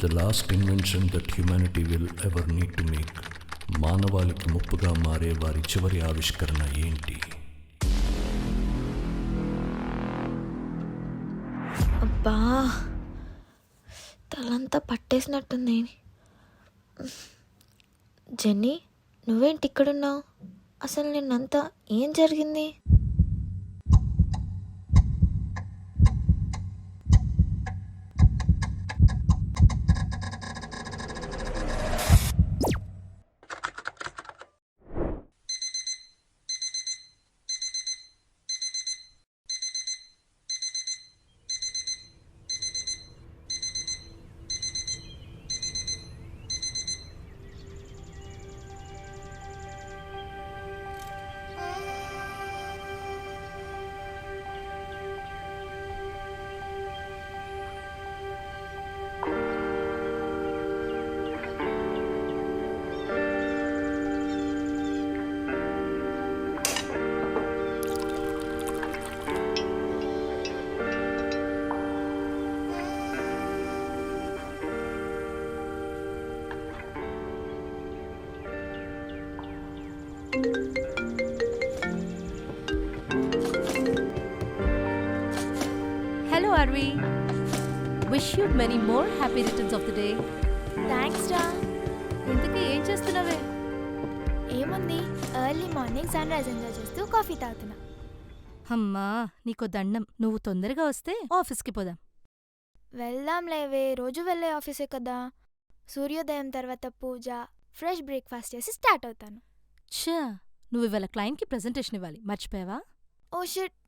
The last invention that humanity will ever need to make. మానవాళికి ముప్పుగా మారే వారి చివరి ఆవిష్కరణ ఏంటి? అబ్బా, తలంతా పట్టేసినట్టుంది. జెన్నీ, నువ్వేంటి ఇక్కడున్నావు? అసలు నిన్నంతా ఏం జరిగింది? Hello Arvi. Wish you many more happy returns of the day. Thanks రా. ఇంతకీ ఏం చేస్తున్నావే? ఏముంది, early morning sunrise enjoy చేస్తూ కాఫీ తాగుతున్నా. అమ్మా నీకో దండం, నువ్వు తొందరగా వస్తే ఆఫీస్కి పోదాం. వెళ్దాం లేవే, రోజు వెళ్ళే ఆఫీసే కదా. సూర్యోదయం తర్వాత పూజ, ఫ్రెష్ బ్రేక్ఫాస్ట్ చేసి స్టార్ట్ అవుతాను. ఛా, నువ్వు ఇవాళ క్లయింట్కి ప్రెజెంటేషన్ ఇవ్వాలి, మర్చిపోయావా? ఓ షిట్,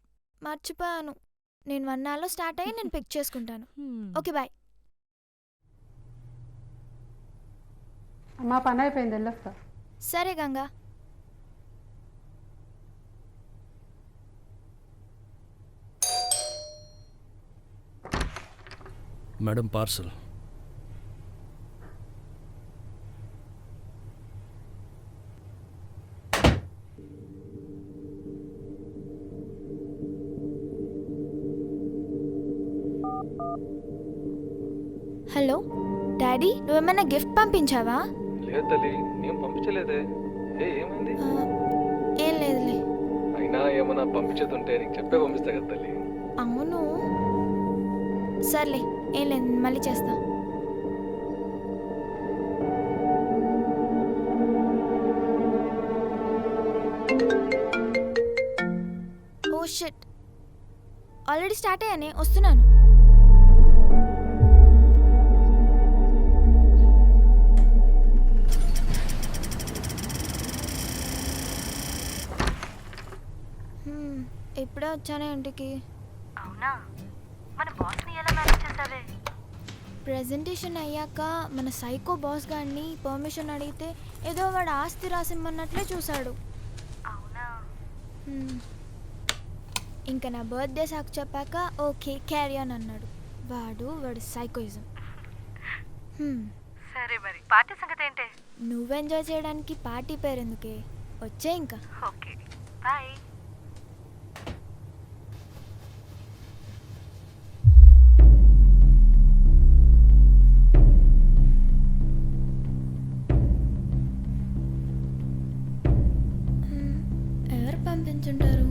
మర్చిపోయాను. నేను 1 hourలో స్టార్ట్ అయ్యి నేను పిక్ చేసుకుంటాను. Okay bye. అమ్మా పని అయిపోయింది, వెళ్ళొస్తా. సరే Ganga. Madam, parcel. Hello daddy, నువ్వేమైనా గిఫ్ట్ పంపించావా? లేదు తల్లి, ఏం పంపించలేదే. ఏమైంది? ఏం లేదులే. అయినా ఏమన్నా పంపించేతుంటే నీకు చెప్పే పంపిస్తా కదా తల్లి. అవును, సర్లే, ఏం లేదు, మళ్ళీ చేస్తా. ఓ షిట్, ఆల్రెడీ స్టార్ట్ అయ్యానే, వస్తున్నాను. ఇప్పుడే వచ్చానే ఇంటికి. అవునా, మన బాస్ని ఎలా మేనేజ్ చేసావే? ప్రెజెంటేషన్ అయ్యాక మన సైకో బాస్ గారిని పర్మిషన్ అడిగితే ఏదో వాడు ఆస్తి రాసిమ్మన్నట్లే చూశాడు. అవునా? ఇంకా నా బర్త్డే సాకు చెప్పాక ఓకే క్యారీ ఆన్ అన్నాడు. వాడు సైకోయిజం. సరే మరి పార్టీ సంగతి ఏంటి? నువ్వు ఎంజాయ్ చేయడానికి పార్టీ పేరెందుకే, వచ్చే ఇంకా. Okay bye. ఎవరు పంపించుంటారు?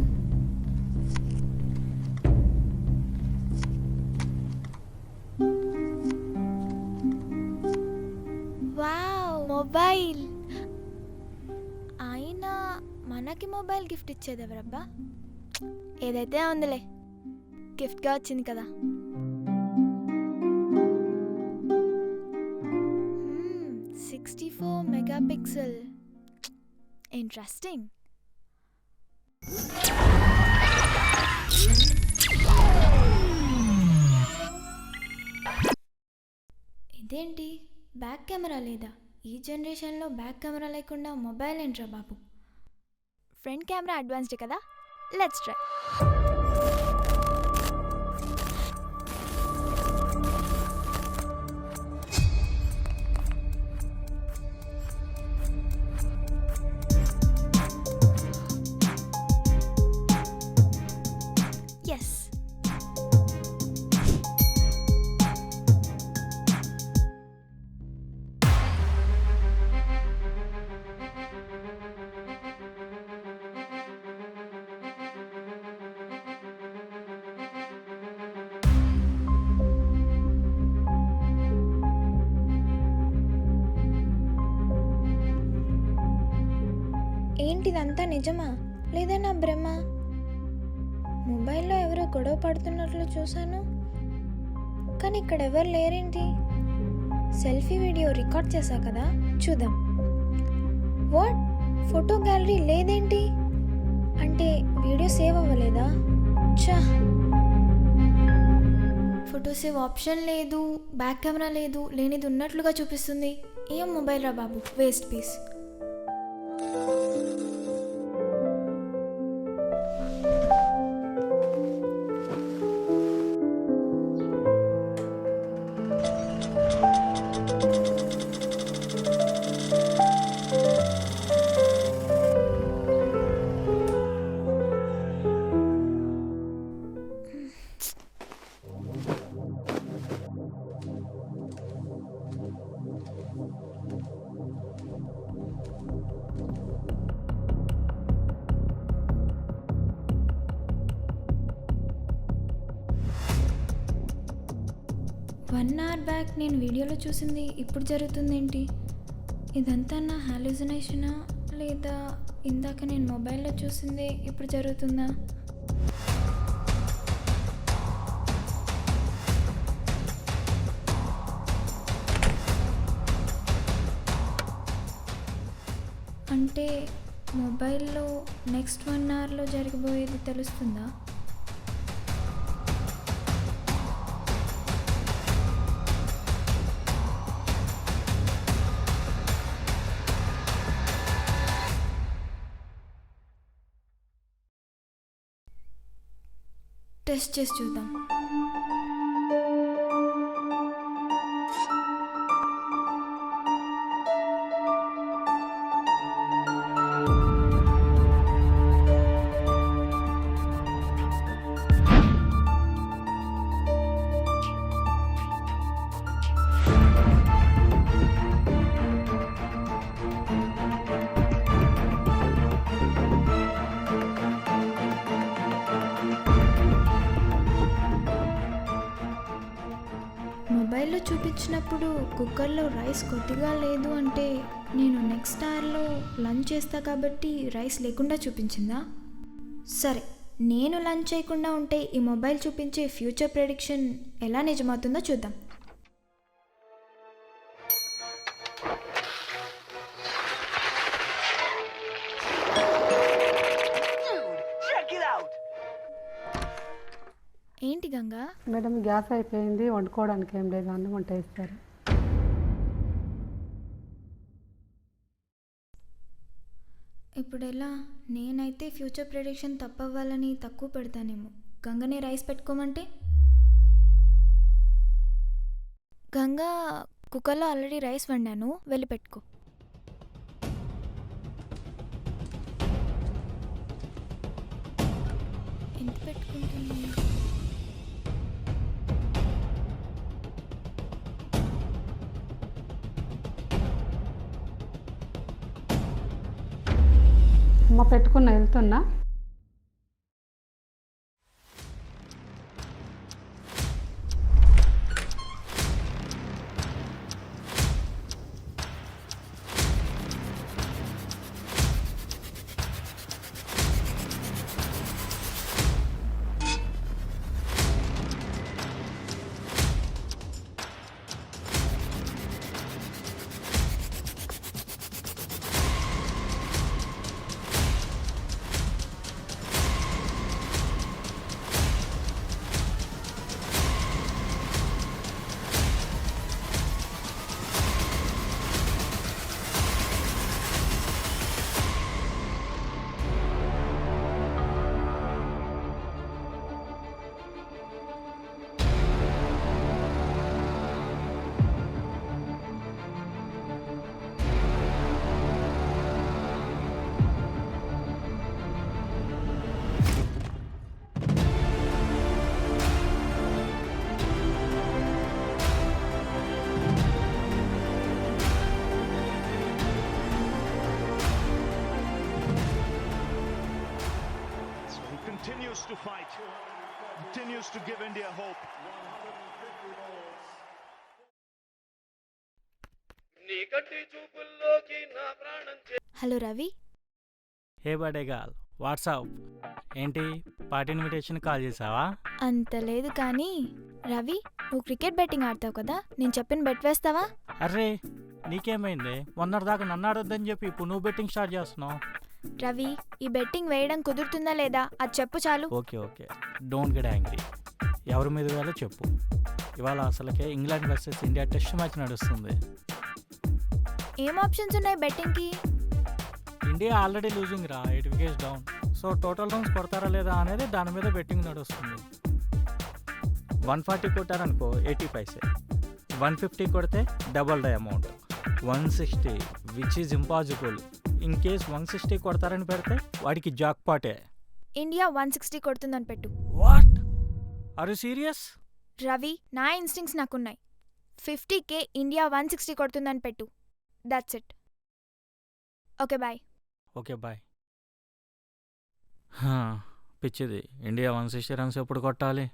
Wow, mobile. అయినా మనకి మొబైల్ గిఫ్ట్ ఇచ్చేది ఎవరబ్బా? ఏదైతే ఉందిలే, గిఫ్ట్గా వచ్చింది కదా. 64 మెగాపిక్సెల్. ఇంట్రెస్టింగ్. ఇదేంటి, బ్యాక్ కెమెరా లేదా? ఈ జనరేషన్లో బ్యాక్ కెమెరా లేకుండా మొబైల్ ఏంట్రా బాబు? ఫ్రంట్ కెమెరా అడ్వాన్స్డ్ కదా, లెట్స్ ట్రై. ఇదంతా నిజమా లేదా నా భ్రమ? మొబైల్లో ఎవరో గొడవ పడుతున్నట్లు చూశాను, కానీ ఇక్కడ ఎవరు లేరేంటి? సెల్ఫీ వీడియో రికార్డ్ చేశా కదా, చూద్దాం. వాట్, ఫోటో గ్యాలరీ లేదేంటి? అంటే వీడియో సేవ్ అవ్వలేదా? చా, ఫోటో సేవ్ ఆప్షన్ లేదు, బ్యాక్ కెమెరా లేదు, లేనిది ఉన్నట్లుగా చూపిస్తుంది. ఏం మొబైల్ రా బాబు, waste piece. One hour back నేను వీడియోలో చూసింది ఇప్పుడు జరుగుతుందేంటి? ఇదంతా నా హాలుసినేషనా లేదా ఇందాక నేను మొబైల్లో చూసిందే ఇప్పుడు జరుగుతుందా? అంటే మొబైల్లో నెక్స్ట్ 1 అవర్లో జరగబోయేది తెలుస్తుందా? టెస్ట్ చేసి చూద్దాం. మొబైల్లో చూపించినప్పుడు కుక్కర్లో రైస్ కొద్దిగా లేదు అంటే నేను నెక్స్ట్ అవర్లో లంచ్ చేస్తా కాబట్టి రైస్ లేకుండా చూపించిందా? సరే, నేను లంచ్ చేయకుండా ఉంటే ఈ మొబైల్ చూపించే ఫ్యూచర్ ప్రెడిక్షన్ ఎలా నిజమవుతుందో చూద్దాం. ఏంటి గంగా? మేడం, గ్యాస్ అయిపోయింది, వండుకోవడానికి ఏం లేదు, అన్నం వంట ఇస్తారు. ఇప్పుడు ఎలా? నేనైతే ఫ్యూచర్ ప్రెడిక్షన్ తప్పవ్వాలని తక్కువ పెడతానేమో. గంగనే రైస్ పెట్టుకోమంటే? గంగా, కుక్కర్లో ఆల్రెడీ రైస్ వండాను, వెళ్ళి పెట్టుకో. ఎంత పెట్టుకుంటున్నా? అమ్మ పెట్టుకున్న, వెళ్తున్నా. Continues to fight, continues to give India hope. Hello Ravi, hey birthday girl WhatsApp ఏంటి పార్టీ ఇన్విటేషన్ కాల్ చేసావా? అంత లేదు కానీ రవి, నువ్వు క్రికెట్ బెట్టింగ్ ఆడతావు కదా, నేను చెప్పిన బెట్ వేస్తావా? అర్రే నీకేమైంది? మొన్నటిదాకా నన్ను ఆడొద్దని చెప్పి ఇప్పుడు నువ్వు బెట్టింగ్ స్టార్ట్ చేస్తున్నావు. రవి, ఈ బెట్టింగ్ వేయడం కుదురుతుందా లేదా అది చెప్పు చాలు. Okay okay, don't get angry. ఎవరి మీద వేయాలో చెప్పు. ఇవాళ అసలుకే England versus India test match నడుస్తుంది. ఏం ఆప్షన్స్ ఉన్నాయి బెట్టింగ్కి? ఇండియా ఆల్రెడీ లూజింగ్ రా, 8 wickets down. So total runs కొడతారా లేదా అనేది దాని మీద బెట్టింగ్ నడుస్తుంది. 140 కొట్టారనుకో 80 పైసే, 150 కొడితే double the amount, 160 which is impossible. In case 160 కొడతారని పెడితే వాడికి జాక్ పాటే. ఇండియా 160 కొడుతుందని పెట్టు. What, are you serious? Ravi, నా ఇన్స్టింక్ట్స్ నాకున్నాయి. 50K ఇండియా 160 కొడుతుందని పెట్టు. That's it. Okay bye. Okay bye. పిచ్చిది, ఇండియా 160 రన్స్ ఎప్పుడు కొట్టాలి?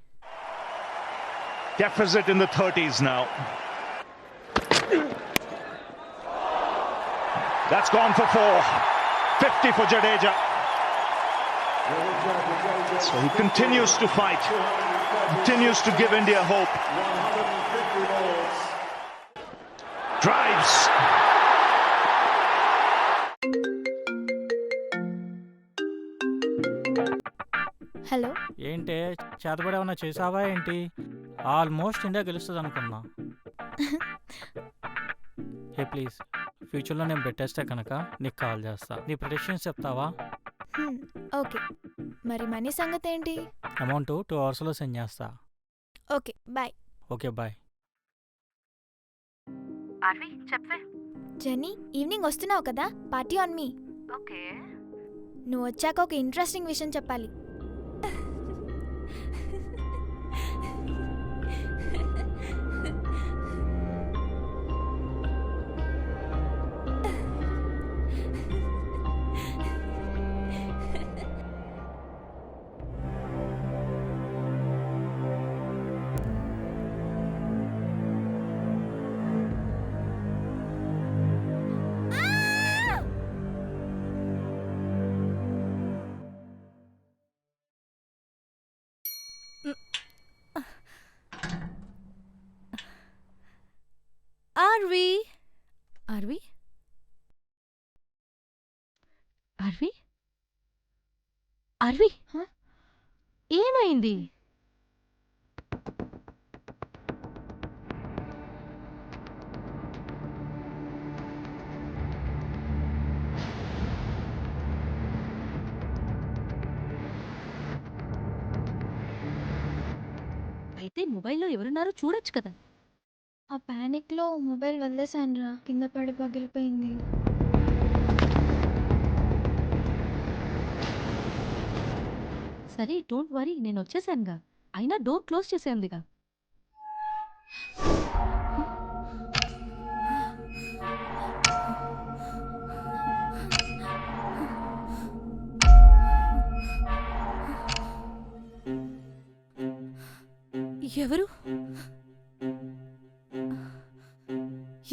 Deficit in the 30s now. That's gone for 4. 50 for Jadeja. So he continues to fight, continues to give India hope. Drives. Hello, ఏంటి చేతబడి ఏమన్నా చేసావా ఏంటి? ఆల్మోస్ట్ ఇండియా గెలుస్తుంది అనుకున్నా. హే ప్లీజ్, ఫ్యూచర్లో నేను పెట్టేస్తే కనుక నీకు కాల్ చేస్తా. నీ ప్రెడిక్షన్స్ చెప్తావా? ఓకే. మరి మనీ సంగతి ఏంటి? అమౌంట్ 2 అవర్స్లో సెండ్ చేస్తా. Okay bye. Okay bye. ఆర్వి చెప్పే. జెన్నీ, ఈవినింగ్ వస్తున్నావు కదా, పార్టీ ఆన్ మీ. ఓకే. నువ్వు వచ్చాక ఒక ఇంట్రెస్టింగ్ విషయం చెప్పాలి. ఆర్వి, ఆర్వి, ఆర్వి, ఆర్వి, ఏమైంది? అయితే మొబైల్లో ఎవరున్నారో చూడొచ్చు కదా. ఆ ప్యానిక్లో మొబైల్ వదిలేసానురా, కింద పడి పగిలిపోయింది. సరే డోంట్ వరీ, నేను వచ్చేసానుగా. అయినా డోర్ క్లోజ్ చేసేందుగా. ఎవరు?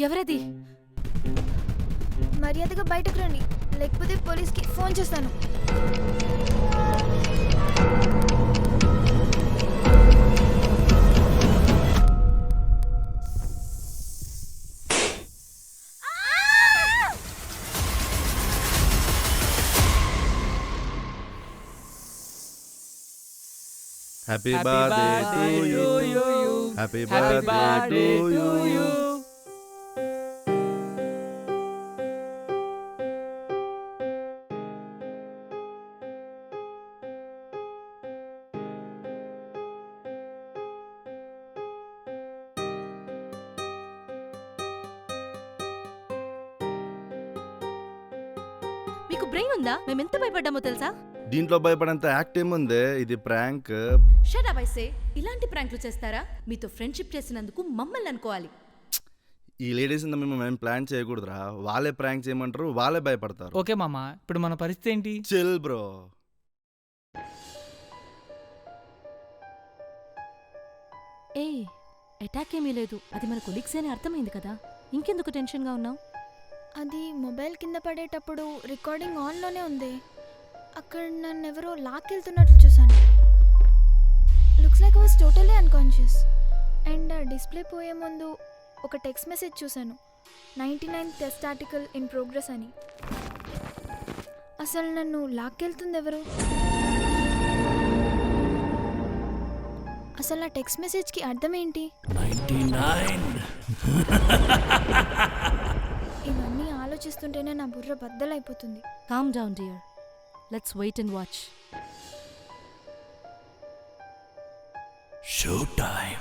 ఎవరది? మర్యాదగా బయటకు రండి, లేకపోతే పోలీస్కి ఫోన్ చేస్తాను. Happy birthday to you. Happy birthday to you. మీకు బ్రెయిన్ ఉందా? మేము ఎంత భయపడ్డామో తెలుసా? దీంట్లో భయపడంత యాక్ట్ ఏముంది, ఇది prank. Shut up I say. ఇలాంటి ప్రాంక్లు చేస్తారా? మీతో ఫ్రెండ్షిప్ చేసినందుకు మమ్మల్ని అనుకోవాలి. ఈ లేడీస్ మేము ఏం ప్లాన్ చేయకూడదురా, వాళ్ళే ప్రాంక్ చేయమంటారు, వాళ్ళే భయపడతారు. ఓకే మామ, ఇప్పుడు మన పరిస్థితి ఏంటి? Chill bro. ఏ అటాక్ ఏమీ లేదు, అది మన కొలీగ్స్ అని అర్థమైంది కదా, ఇంకెందుకు టెన్షన్గా ఉన్నావు? అది మొబైల్ కింద పడేటప్పుడు రికార్డింగ్ ఆన్లోనే ఉంది. అక్కడ నన్ను ఎవరో లాక్కెళ్తున్నట్లు చూశాను. Looks like I was totally unconscious. And display పోయే ముందు ఒక టెక్స్ట్ మెసేజ్ చూశాను, 99th test article in progress అని. అసలు నన్ను లాక్కెళ్తుంది ఎవరు? అసలు నా టెక్స్ట్ మెసేజ్కి అర్థం ఏంటి? 99. ఇవన్నీ ఆలోచిస్తుంటేనే నా బుర్ర బద్దలైపోతుంది. Calm down, dear. Let's wait and watch. Show time.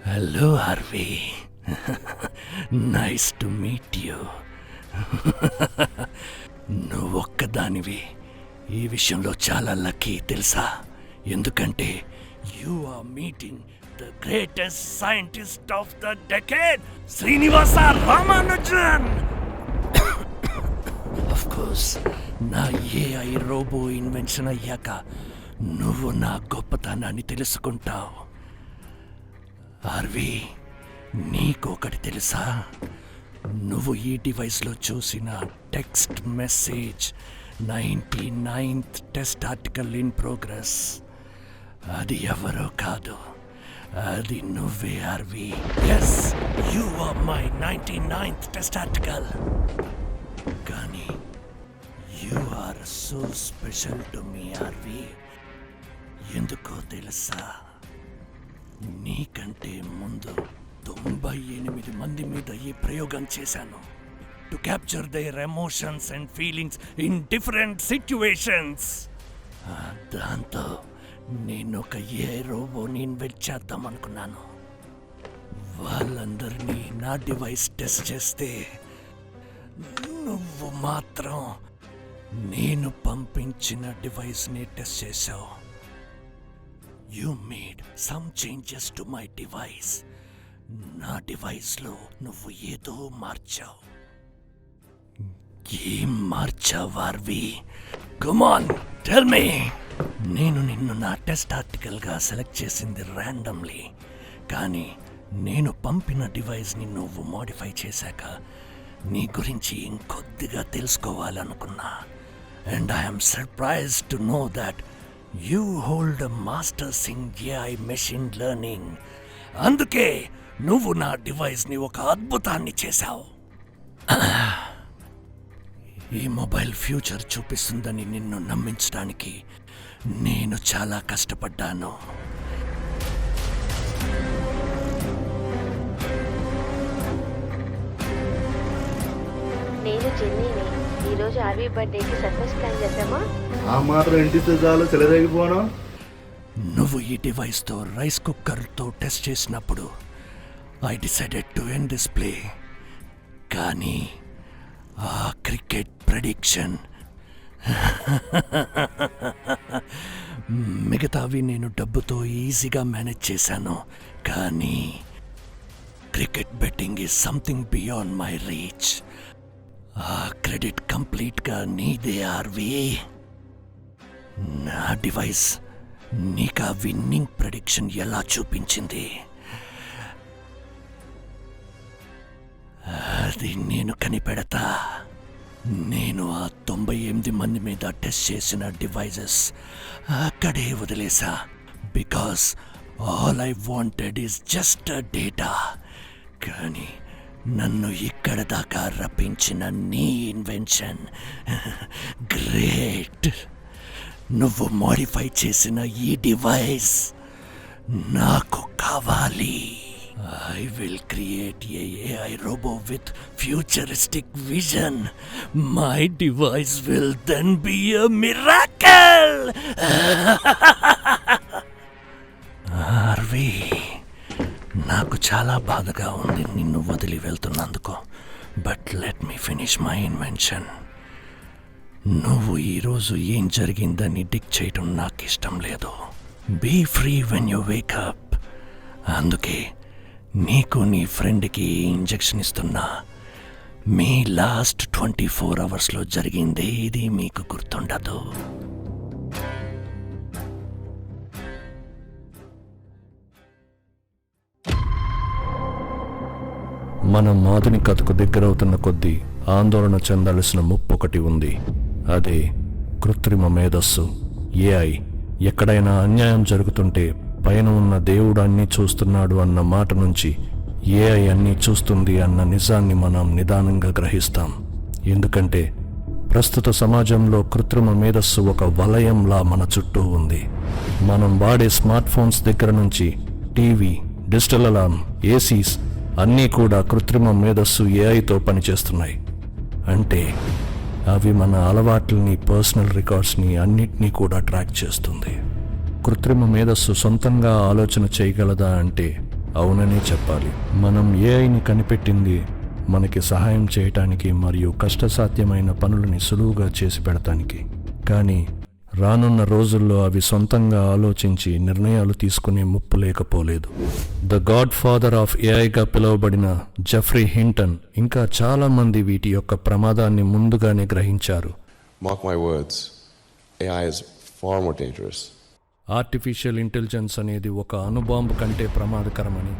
Hello Harvey, nice to meet you. నువ్వొక్కదానివి ఈ విషయంలో చాలా లక్కీ తెలుసా? ఎందుకంటే you are meeting the greatest scientist of the decade, Srinivasa Ramanujan. Of course, నా ఏఐ రోబో ఇన్వెన్షన్ అయ్యాక నువ్వు నా గొప్పతనాన్ని తెలుసుకుంటావు. ఆర్వి, నీకొకటి తెలుసా? నువ్వు ఈ డివైస్లో చూసిన text message 99th test article in progress, అది ఎవరో కాదు, అది నువ్వే Arvi. Yes, you are my 99th test article. కానీ you are so special to me Arvi. ఎందుకో తెలుసా? నీకంటే ముందు 98 మంది మీద ఈ ప్రయోగం చేశాను. To capture there emotions and feelings in different situations. దాంతో నేను ఒక ఏ రోబోని ఇన్వెంట్ చేద్దాం అనుకున్నాను. వాళ్ళందరినీ నా డివైస్ టెస్ట్ చేస్తే నువ్వు మాత్రం నేను పంపించిన డివైస్ని టెస్ట్ చేశావు. You made some changes to my device. నా డివైస్లో నువ్వు ఏదో మార్చావు. ఏం మార్చావు Arvi? Come on, tell me. నేను నిన్ను నా టెస్ట్ ఆర్టికల్గా సెలెక్ట్ చేసింది ర్యాండమ్లీ, కానీ నేను పంపిన డివైస్ని నువ్వు మోడిఫై చేశాక నీ గురించి ఇంకొద్దిగా తెలుసుకోవాలనుకున్నా. And I'm surprised to know that you hold a masters in AI machine learning. అందుకే నువ్వు నా డివైస్ని ఒక అద్భుతాన్ని చేశావు. ఈ మొబైల్ ఫ్యూచర్ చూపిస్తుందని నిన్ను నమ్మించడానికి నేను చాలా కష్టపడ్డాను. నేను జెన్నీని. ఈరోజు ఆర్వీ బర్త్డేకి సర్ప్రైజ్ ప్లాన్ చేద్దామా? ఆ మాత్రం ఇంటిస్తే చాలు చెలరేగిపోను. నువ్వు ఈ డివైస్తో రైస్ కుక్కర్తో టెస్ట్ చేసినప్పుడు I decided to end this play. కానీ ఆ క్రికెట్ ప్రెడిక్షన్, మిగతావి నేను డబ్బుతో ఈజీగా మేనేజ్ చేశాను. కానీ cricket betting is something beyond my reach. ఆ క్రెడిట్ కంప్లీట్గా నీదే ఆర్వి. నా డివైస్ నీకా విన్నింగ్ ప్రెడిక్షన్ ఎలా చూపించింది అది నేను కనిపెడతా. నేను ఆ 98 మంది మీద టెస్ట్ చేసిన డివైజెస్ అక్కడే వదిలేసా. Because all I wanted is just data. కానీ నన్ను ఇక్కడ దాకా రప్పించిన నీ ఇన్వెన్షన్ గ్రేట్. నువ్వు మోడిఫై చేసిన ఈ డివైస్ నాకు కావాలి. I will create a AI robo with futuristic vision. My device will then be a miracle. Arvi, నాకు చాలా బాధగా ఉంది నిన్ను వదిలి వెళ్తున్నందుకు. But let me finish my invention. నువ్వు ఈరోజు ఏం జరిగిందని డిక్ చేయటం నాకు ఇష్టం లేదు. Be free when you wake up. అందుకే నీకు నీ ఫ్రెండ్కి ఇంజెక్షన్ ఇస్తున్నా. మీ లాస్ట్ 24 అవర్స్లో జరిగిందేది మీకు గుర్తుండదు. మనం ఆధునికతకు దగ్గరవుతున్న కొద్దీ ఆందోళన చెందాల్సిన ముప్పొకటి ఉంది. అదే కృత్రిమ మేధస్సు, ఏఐ. ఎక్కడైనా అన్యాయం జరుగుతుంటే పైన ఉన్న దేవుడు అన్నీ చూస్తున్నాడు అన్న మాట నుంచి ఏఐ అన్నీ చూస్తుంది అన్న నిజాన్ని మనం నిదానంగా గ్రహిస్తాం. ఎందుకంటే ప్రస్తుత సమాజంలో కృత్రిమ మేధస్సు ఒక వలయంలా మన చుట్టూ ఉంది. మనం వాడే స్మార్ట్ ఫోన్స్ దగ్గర నుంచి టీవీ, డిజిటల్ అలారం, ఏసీస్ అన్నీ కూడా కృత్రిమ మేధస్సు ఏఐతో పనిచేస్తున్నాయి. అంటే అవి మన అలవాట్లని, పర్సనల్ రికార్డ్స్ని అన్నిటినీ కూడా ట్రాక్ చేస్తుంది. కృత్రిమ మేధస్సు సొంతంగా ఆలోచన చేయగలదా అంటే అవుననే చెప్పాలి. మనం ఏఐని కనిపెట్టింది మనకి సహాయం చేయటానికి మరియు కష్టసాధ్యమైన పనులని సులువుగా చేసి పెడతానికి. కానీ రానున్న రోజుల్లో అవి సొంతంగా ఆలోచించి నిర్ణయాలు తీసుకునే ముప్పు లేకపోలేదు. ద గాడ్ ఫాదర్ ఆఫ్ ఏఐగా పిలువబడిన జెఫ్రీ హింటన్ ఇంకా చాలా మంది వీటి యొక్క ప్రమాదాన్ని ముందుగానే గ్రహించారు. Mark my words, AI is far more dangerous. Artificial intelligence అనేది ఒక అణుబాంబు కంటే ప్రమాదకరమని,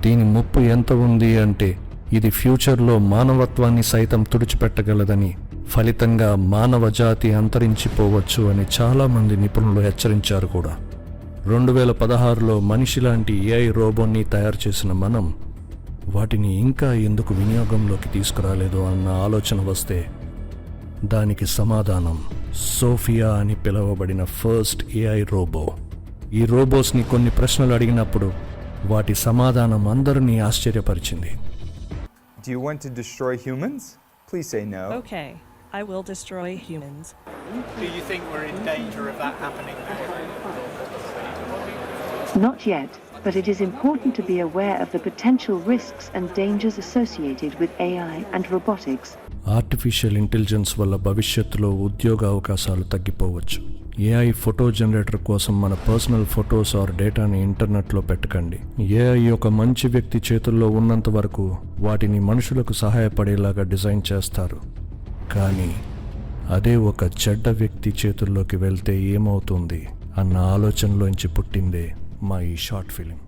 దీని ముప్పు ఎంత ఉంది అంటే ఇది ఫ్యూచర్లో మానవత్వాన్ని సైతం తుడిచిపెట్టగలదని, ఫలితంగా మానవ జాతి అంతరించిపోవచ్చు అని చాలామంది నిపుణులు హెచ్చరించారు కూడా. 2016లో మనిషి లాంటి ఏఐ రోబోని తయారు చేసిన మనం వాటిని ఇంకా ఎందుకు వినియోగంలోకి తీసుకురాలేదు అన్న ఆలోచన వస్తే దానికి సమాధానం సోఫియా అని పిలువబడిన ఫస్ట్ ఏఐ రోబో. ఈ రోబోస్ని కొన్ని ప్రశ్నలు అడిగినప్పుడు వాటి సమాధానం అందరినీ ఆశ్చర్యపరిచింది. Do you want to destroy humans? Please say no. Okay, I will destroy humans. Do you think we're in danger of that happening now? Not yet, but it is important to be aware of the potential risks and dangers associated with AI and robotics. Artificial intelligence వల్ల భవిష్యత్తులో ఉద్యోగ అవకాశాలు తగ్గిపోవచ్చు. AI photo generator కోసం మన personal photos are డేటాని ఇంటర్నెట్లో పెట్టకండి. ఏఐ ఒక మంచి వ్యక్తి చేతుల్లో ఉన్నంత వరకు వాటిని మనుషులకు సహాయపడేలాగా డిజైన్ చేస్తారు. కానీ అదే ఒక చెడ్డ వ్యక్తి చేతుల్లోకి వెళ్తే ఏమవుతుంది అన్న ఆలోచనలోంచి పుట్టిందే మా ఈ షార్ట్ ఫిలిం.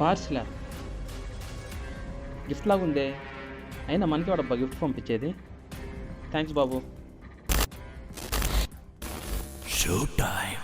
పార్సిలా గిఫ్ట్ లాగా ఉందే, అయినా మనకి వాడబ్బా గిఫ్ట్ పంపించేది. థ్యాంక్స్ బాబు. Show time.